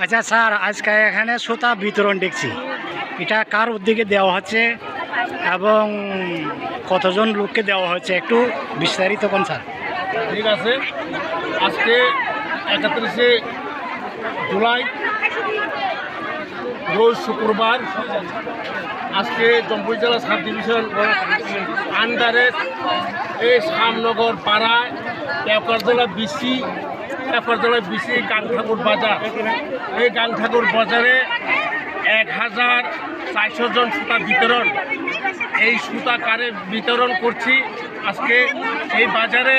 আচ্ছা স্যার, আজকে এখানে সুতা বিতরণ দেখছি, এটা কার উদ্যোগে দেওয়া হচ্ছে এবং কতজন লোককে দেওয়া হচ্ছে, একটু বিস্তারিত কোন স্যার? ঠিক আছে, আজকে 31শে জুলাই রোজ শুক্রবার, আজকে জম্পুই জেলা সাব ডিভিশন আন্ডারে এই শ্যামনগর পাড়ায় পেপারজলা বিসি গাংঠাকুর বাজার, এই গাংঠাকুর বাজারে 1400 জন সুতা বিতরণ, এই সুতা কারে বিতরণ করছি। আজকে এই বাজারে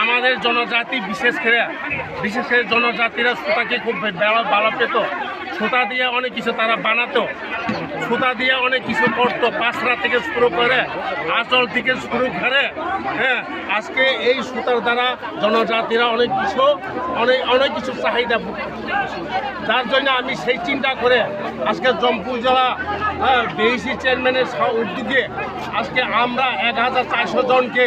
আমাদের জনজাতি বিশেষ করে জনজাতিরা সুতাকে খুব ভালো পেত। সুতা দিয়ে অনেক কিছু তারা বানাতো, সুতা দিয়ে অনেক কিছু করতো, পাঁচরা থেকে শুরু করে আঁচল থেকে শুরু করে। হ্যাঁ, আজকে এই সুতার দ্বারা জনজাতিরা অনেক কিছু চাহিদা, যার জন্য আমি সেই চিন্তা করে আজকে জম্পুই জেলা বিএসি চেয়ারম্যানের উদ্যোগে আজকে আমরা 1400 জনকে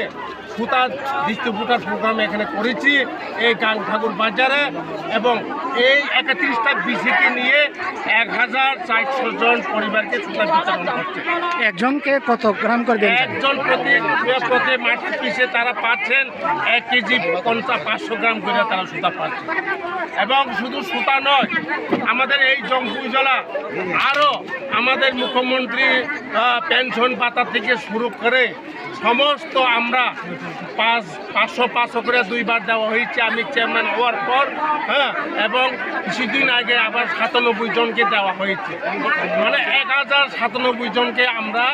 সুতা ডিস্ট্রিবিউটার প্রোগ্রাম এখানে করেছি এই গাংঠাকুর বাজারে, এবং এই 31টা বিসিকে নিয়ে 1400 জন পরিবারকে সুতা বিতরণ করছে। একজনকে কত গ্রাম করে দেন? একজন প্রতি মাটির পিছে তারা পাচ্ছেন 1 কেজি 500 গ্রাম করে তারা সুতা পাচ্ছে। এবং শুধু সুতা নয়, আমাদের এই জম্পুই জেলা আরও আমাদের মুখ্যমন্ত্রী পেনশন ভাতা থেকে শুরু করে সমস্ত আমরা 500 করে 2বার দেওয়া হয়েছে আমি চেয়ারম্যান হওয়ার পর। হ্যাঁ, এবং কিছুদিন আগে আবার 97 জনকে দেওয়া হয়েছে, মানে 1097 জনকে আমরা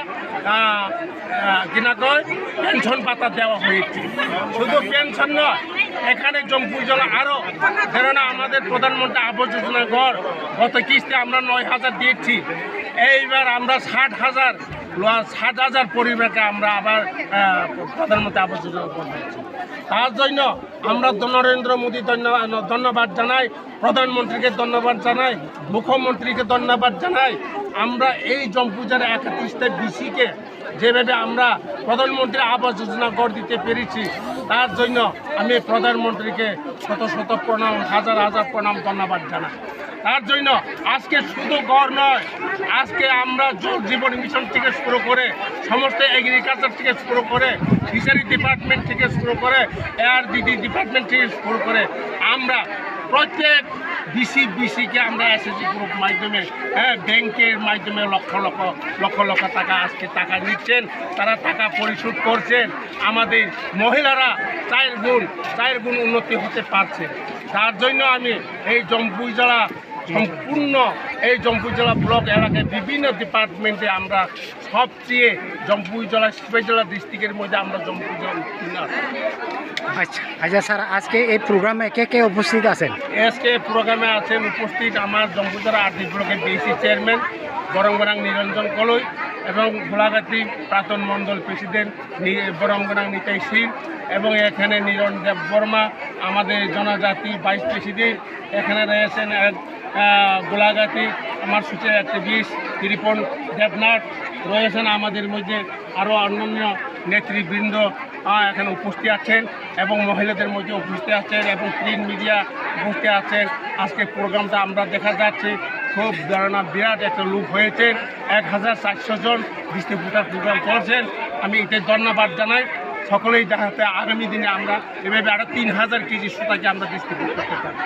পেনশন ভাতা দেওয়া হয়েছে। শুধু পেনশন নয়, এখানে জম্পুই জেলা আরও ধরেন আমাদের প্রধানমন্ত্রী আবাস যোজনা ঘর গত কিস্তি আমরা 9000 দিয়েছি, এইবার আমরা 60,000 পরিবারকে আমরা আবার প্রধানমন্ত্রী আবাস যোজনা ঘর দিচ্ছি। তার জন্য আমরা নরেন্দ্র মোদী ধন্যবাদ জানাই, প্রধানমন্ত্রীকে ধন্যবাদ জানাই, মুখ্যমন্ত্রীকে ধন্যবাদ জানাই। আমরা এই জম্পুই জেলা 31টা বিসিকে যেভাবে আমরা প্রধানমন্ত্রী আবাস যোজনা গড় দিতে পেরেছি, তার জন্য আমি প্রধানমন্ত্রীকে শত প্রণাম, হাজার প্রণাম, ধন্যবাদ জানাই। তার জন্য আজকে শুধু গড় নয়, আজকে আমরা জল জীবন মিশন থেকে শুরু করে সমস্ত এগ্রিকালচার থেকে শুরু করে ফিশারি ডিপার্টমেন্ট থেকে শুরু করে ARDD ডিপার্টমেন্ট থেকে শুরু করে আমরা প্রত্যেক বিসিকে আমরা এসএসজি গ্রুপ মাধ্যমে, ব্যাংকের মাধ্যমে লক্ষ লক্ষ টাকা আজকে টাকা নিচ্ছেন, তারা টাকা পরিশোধ করছেন। আমাদের মহিলারা 4 গুণ উন্নতি হতে পারছে। তার জন্য আমি এই জম্পুই জেলা সম্পূর্ণ এই জম্পুই জেলা ব্লক এলাকায় বিভিন্ন ডিপার্টমেন্টে আমরা সবচেয়ে জম্পুই জেলা সিপাহী জেলা ডিস্ট্রিক্টের মধ্যে আমরা জম্পুই জেলা উত্তীর্ণ আছি। আচ্ছা স্যার, আজকে এই প্রোগ্রামে কে উপস্থিত আছেন? আজকে প্রোগ্রামে আছেন উপস্থিত আমার জম্পুই জেলা 8 ব্লকের বিএসি চেয়ারম্যান বরঙ্গরাং নিরঞ্জন কলই এবং গোলাঘাটি প্রাক্তন মণ্ডল প্রেসিডেন্ট বরঙ্গরাং নিতাই শীল, এবং এখানে নীরণ দেব বর্মা আমাদের জনজাতি ভাইস প্রেসিডেন্ট। এখানে রয়েছেন গোলাঘাটি আমার সুচের অ্যাক্টিভিস্ট ত্রিপন দেবনাথ রয়েছেন, আমাদের মধ্যে আরও অন্যান্য নেতৃবৃন্দ এখানে উপস্থিত আছেন, এবং মহিলাদের মধ্যে উপস্থিত আছেন, এবং প্রিন্ট মিডিয়া উপস্থিত আছেন। আজকে প্রোগ্রামটা আমরা দেখা যাচ্ছে খুব বিরাট একটা লোক হয়েছে, 1400 জন ডিস্ট্রিবিউটার প্রোগ্রাম করছেন। আমি এতে ধন্যবাদ জানাই। সকলেই দেখাতে আগামী দিনে আমরা এভাবে আরও 3000 কেজি সুতাকে আমরা ডিস্ট্রিবিউট করতে পারি।